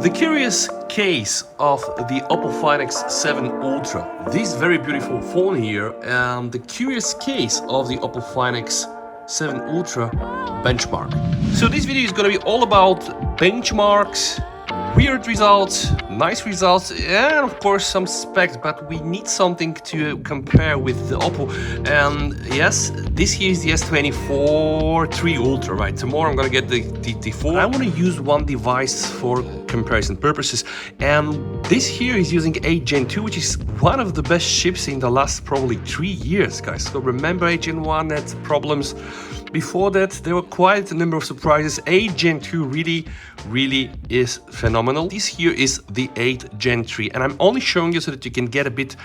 The curious case of the Oppo Find X7 Ultra, this very beautiful phone here, and the curious case of the Oppo Find X7 Ultra benchmark. So this video is going to be all about benchmarks, weird results, nice results, and of course some specs, but we need something to compare with the Oppo. And yes, this here is the S23 Ultra, right? Tomorrow I'm gonna get the 4. I want to use one device for comparison purposes, and this here is using 8 Gen 2, which is one of the best chips in the last probably 3 years, guys. So remember 8 Gen 1 had problems. Before that, there were quite a number of surprises. 8 Gen 2 really is phenomenal. This here is the 8 Gen 3, and I'm only showing you so that you can get a bit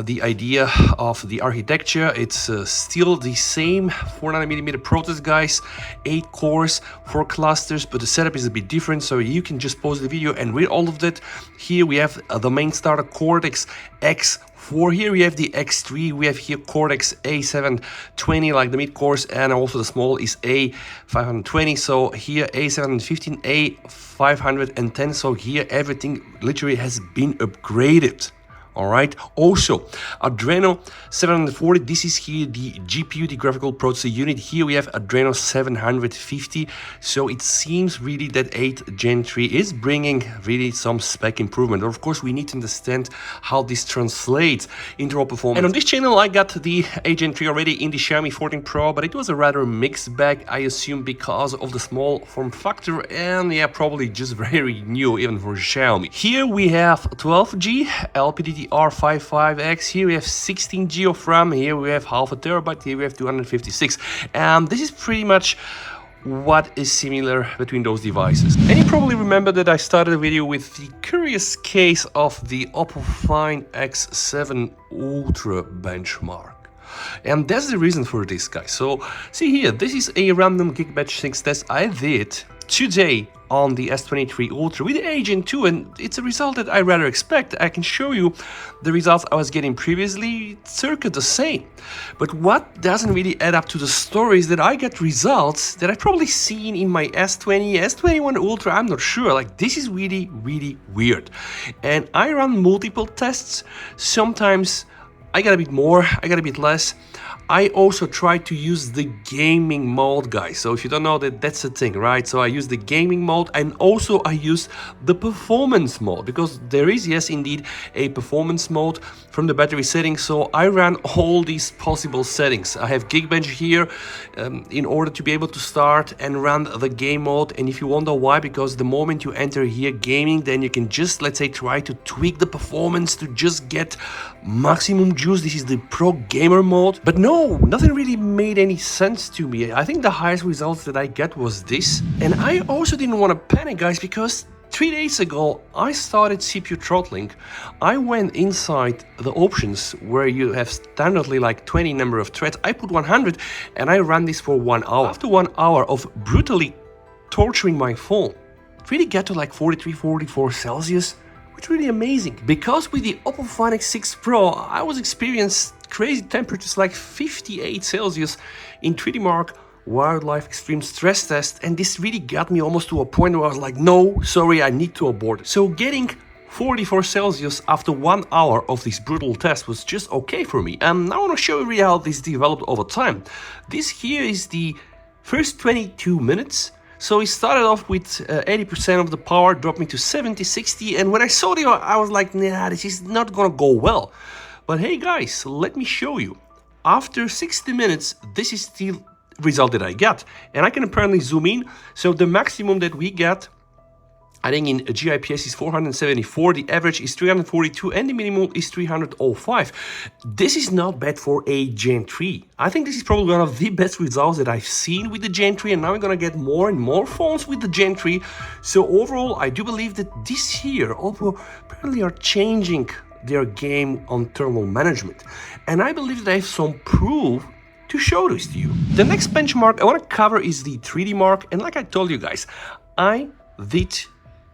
the idea of the architecture. It's still the same 4nm process, guys, 8 cores, 4 clusters, but the setup is a bit different, so you can just pause the video and read all of that. Here we have the main starter Cortex X4. Here we have the X3, we have here Cortex A720, like the mid cores, and also the small is A520. So here A715, A510. So here everything literally has been upgraded. All right. Also, Adreno 740. This is here the GPU, the graphical processor unit. Here we have Adreno 750. So it seems really that 8 Gen 3 is bringing really some spec improvement. Of course, we need to understand how this translates into raw performance. And on this channel, I got the 8 Gen 3 already in the Xiaomi 14 Pro, but it was a rather mixed bag, I assume, because of the small form factor, and yeah, probably just very new even for Xiaomi. Here we have 12G LPDDR55X. Here we have 16G of RAM. Here we have half a terabyte. Here we have 256. And this is pretty much what is similar between those devices. And you probably remember that I started the video with the curious case of the Oppo Find X7 Ultra benchmark. And that's the reason for this, guys. So see here, this is a random Geekbench 6 test I did today on the S23 Ultra with the 8 Gen 2, and it's a result that I rather expect. I can show you the results I was getting previously, circa the same. But what doesn't really add up to the story is that I get results that I've probably seen in my S20, S21 Ultra, I'm not sure. Like, this is really weird. And I run multiple tests. Sometimes I got a bit more, I got a bit less. I also try to use the gaming mode, guys. So if you don't know that, that's the thing, right? So I use the gaming mode, and also I use the performance mode, because there is, yes, indeed, a performance mode from the battery settings. So I ran all these possible settings. I have Geekbench here in order to be able to start and run the game mode. And if you wonder why, because the moment you enter here gaming, then you can just, let's say, try to tweak the performance to just get maximum juice. This is the pro gamer mode. But no, nothing really made any sense to me. I think the highest results that I get was this. And I also didn't want to panic, guys, because 3 days ago I started CPU throttling. I went inside the options where you have standardly like 20 number of threads. I put 100 and I ran this for 1 hour. After 1 hour of brutally torturing my phone, it really got to like 43, 44 Celsius. Which is really amazing, because with the Oppo Find X6 Pro I was experiencing crazy temperatures like 58 Celsius in 3D Mark Wildlife Extreme Stress Test, and this really got me almost to a point where I was like, no, sorry, I need to abort it. So getting 44 Celsius after 1 hour of this brutal test was just okay for me. And now I want to show you really how this developed over time. This here is the first 22 minutes. So it started off with 80% of the power, dropped me to 70, 60, and when I saw it, I was like, nah, this is not gonna go well. But hey guys, let me show you. After 60 minutes, this is the result that I got. And I can apparently zoom in. So the maximum that we got, I think in GIPS is 474, the average is 342, and the minimum is 305. This is not bad for a Gen 3. I think this is probably one of the best results that I've seen with the Gen 3, and now we're gonna get more and more phones with the Gen 3. So overall, I do believe that this year, Oppo apparently are changing their game on thermal management. And I believe that I have some proof to show this to you. The next benchmark I want to cover is the 3D Mark, and like I told you guys, I did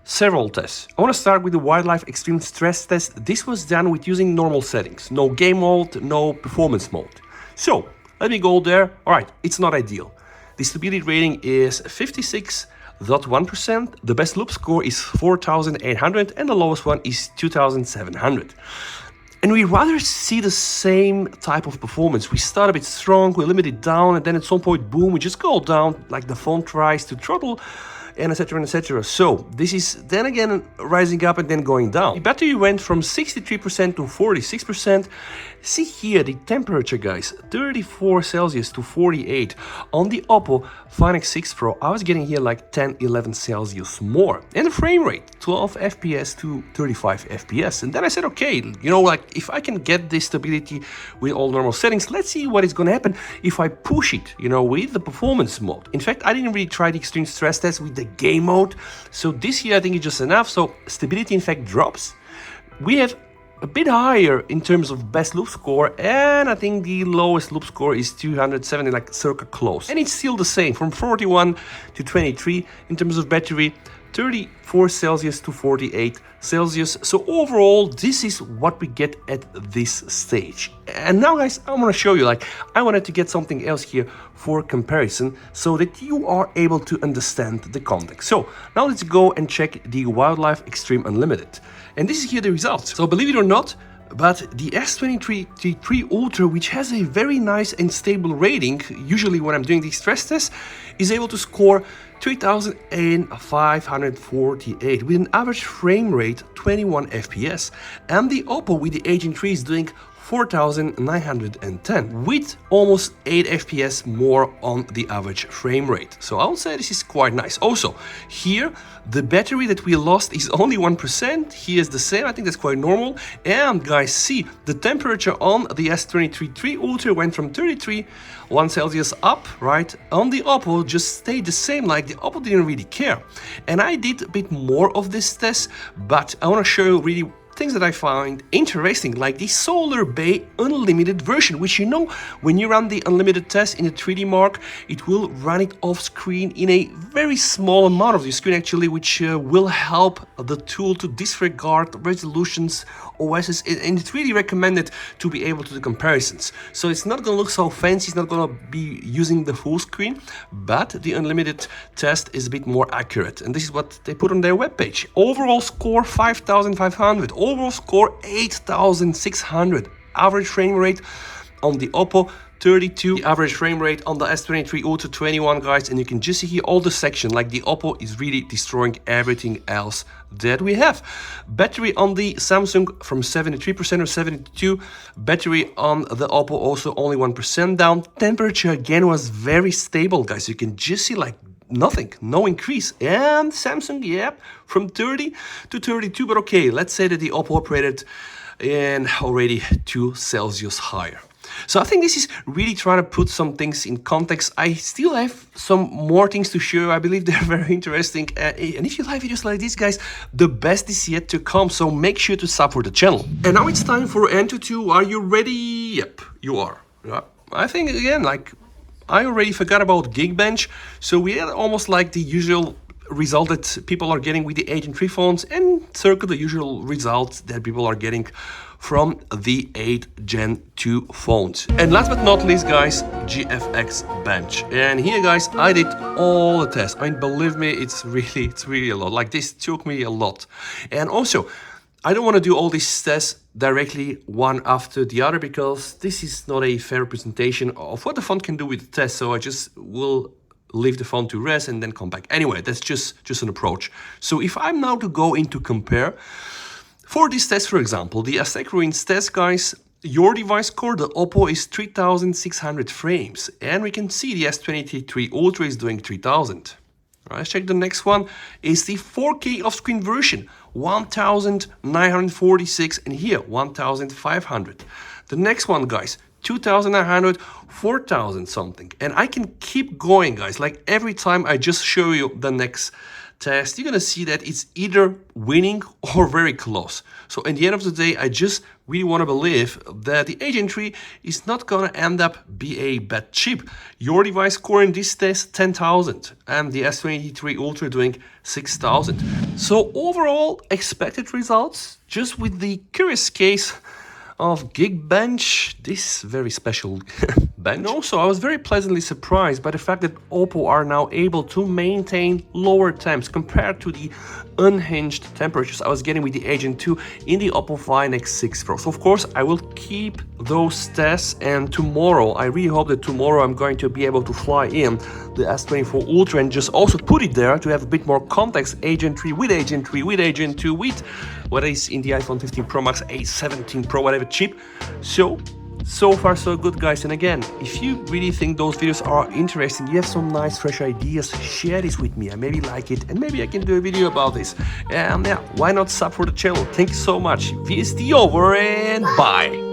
several tests. I want to start with the Wildlife Extreme Stress Test. This was done with using normal settings, no game mode, no performance mode. So let me go there. All right, it's not ideal. The stability rating is 56, 0.1%. The best loop score is 4,800 and the lowest one is 2,700. And we rather see the same type of performance. We start a bit strong, we limit it down, and then at some point, boom, we just go down, like the phone tries to throttle, and etc, etc. So this is then again rising up and then going down. The battery went from 63% to 46%. See here the temperature, guys, 34 Celsius to 48. On the Oppo Find X6 Pro, I was getting here like 10, 11 Celsius more. And the frame rate, 12 FPS to 35 FPS. And then I said, okay, you know, like if I can get this stability with all normal settings, let's see what is gonna happen if I push it, you know, with the performance mode. In fact, I didn't really try the extreme stress test with the game mode. So this here, I think is just enough. So stability, in fact, drops. We have a bit higher in terms of best loop score, and I think the lowest loop score is 270, like circa close. And it's still the same, from 41 to 23 in terms of battery, 34 Celsius to 48 Celsius. So overall, this is what we get at this stage. And now, guys, I want to show you, like, I wanted to get something else here for comparison so that you are able to understand the context. So now let's go and check the Wildlife Extreme Unlimited. And this is here the results. So believe it or not, but the S23 Ultra, which has a very nice and stable rating, usually when I'm doing these stress tests, is able to score 3,548 with an average frame rate 21 FPS. And the Oppo with the Agent 3 is doing 4,910 with almost 8 FPS more on the average frame rate. So I would say this is quite nice. Also, here the battery that we lost is only 1%. Here is the same. I think that's quite normal. And guys, see the temperature on the S23 Ultra went from 33 1 Celsius up, right? On the Oppo just stayed the same, like the Oppo didn't really care. And I did a bit more of this test, but I want to show you really things that I find interesting, like the Solar Bay Unlimited version, which, you know, when you run the unlimited test in the 3D Mark, it will run it off screen in a very small amount of the screen actually, which will help the tool to disregard resolutions, OSs, and it's really recommended to be able to do comparisons. So it's not going to look so fancy, it's not going to be using the full screen, but the unlimited test is a bit more accurate, and this is what they put on their webpage. Overall score 5,500. Overall score 8,600. Average frame rate on the Oppo 32. The average frame rate on the S23 Ultra 21, guys. And you can just see here all the section, like the Oppo is really destroying everything else that we have. Battery on the Samsung from 73% or 72. Battery on the Oppo also only 1% down. Temperature again was very stable, guys. You can just see like nothing, no increase. And Samsung, yep, from 30 to 32, but okay, let's say that the Oppo operated in already 2 Celsius higher. So I think this is really trying to put some things in context. I still have some more things to show. I believe they're very interesting. And if you like videos like this, guys, the best is yet to come. So make sure to support the channel. And now it's time for Antutu. Are you ready? Yep, you are. Yeah. I think, again, like, I already forgot about Geekbench, so we had almost like the usual result that people are getting with the Agent 3 phones, and circa the usual results that people are getting from the 8 Gen 2 phones. And last but not least, guys, GFXBench. And here, guys, I did all the tests. I mean, believe me, it's really a lot. Like, this took me a lot. And also, I don't want to do all these tests directly one after the other, because this is not a fair representation of what the phone can do with the test. So I just will leave the phone to rest and then come back. Anyway, that's just an approach. So if I'm now to go into compare, for this test, for example, the Aztec Ruins test, guys, your device score, the Oppo is 3,600 frames. And we can see the S23 Ultra is doing 3,000. Let's check the next one. Is the 4K off-screen version, 1,946, and here 1,500. The next one, guys, 2,900, 4,000 something. And I can keep going, guys. Like every time I just show you the next test, you're gonna see that it's either winning or very close. So at the end of the day, I just really want to believe that the Agent 3 is not gonna end up be a bad chip. Your device score in this test 10,000, and the S23 Ultra doing 6,000. So overall expected results, just with the curious case of Geekbench, this very special bench. And also, I was very pleasantly surprised by the fact that Oppo are now able to maintain lower temps compared to the unhinged temperatures I was getting with the Agent 2 in the Oppo Find X6 Pro. So of course, I will keep those tests, and tomorrow, I really hope that tomorrow I'm going to be able to fly in the S24 Ultra and just also put it there to have a bit more context. Agent 3 with Agent 3 with Agent 2 with what is in the iPhone 15 Pro Max, A17 Pro, whatever chip. So far so good, guys. And again, if you really think those videos are interesting, you have some nice fresh ideas, share this with me. I maybe like it and maybe I can do a video about this. And yeah, why not sub for the channel? Thank you so much. VST over and bye.